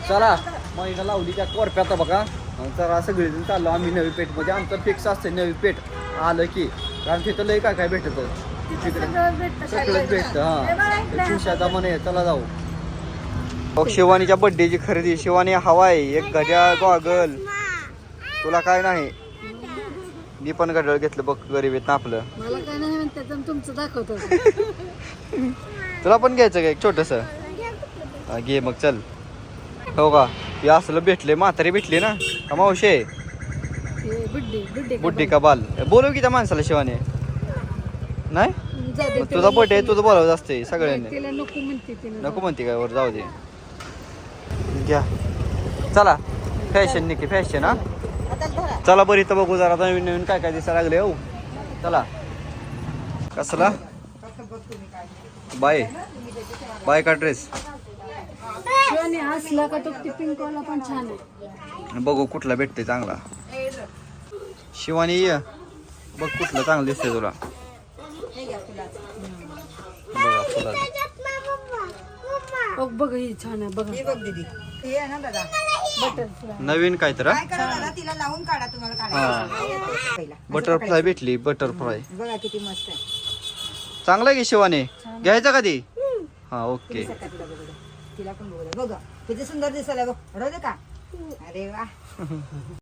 चला महिना लावली त्या कोरप्यात बघा. जरा सगळेजण चाललो आम्ही नवी पेठ मध्ये. आमचं फिक्स असतं नवी पेठ आलं की, कारण तिथं लय काय भेटत सगळंच भेटतं. हा खुशाचा म्हणे चला जाऊ. शिवानीच्या बर्थडेची खरेदी. शिवानी हवाय एक घड्याळ गॉगल. तुला काय नाही? मी पण घड्याळ घेतलं बघ, गरीब आहेत ना आपलं. मला काय नाही म्हणतात तुमचं दाखवतो. तुला पण घ्यायचं का एक छोटस? घे मग चल. हो का, हे असलं भेटले म्हातारी भेटली ना का मावशे? बुड्डी का बाल? बोलव की त्या माणसाला शिवाने. नाही तुझा बर्थडे तुझं बोलावं असते सगळ्यांनी. नको म्हणते काय वर जाऊ दे. घ्या चला. फॅशन निकी फॅशन. हा चला बरं इथं बघू जरा नवीन नवीन काय दिसायला लागले. हो चला. कसला बाय बाय का ड्रेस? असला का तो पिंक वाला पण छान आहे. बघू कुठला भेटते चांगला. शिवानी ये बघ कुठलं चांगलं दिसतंय तुला. बघा फुला बघ ही छान आहे. बघा बघ दीदी हे आहे ना दादा बटरफ्लाय नवीन काय तर. काय करा दादा तिला लावून काढा तुम्हाला काढायला पहिला. बटरफ्लाय भेटली. बटरफ्लाय बघा किती मस्त आहे. चांगलं आहे की शिवानी. घ्यायचं का ती? हा ओके. तिला पण बघ बघ किती सुंदर दिसायला बघ. रोज का? अरे वा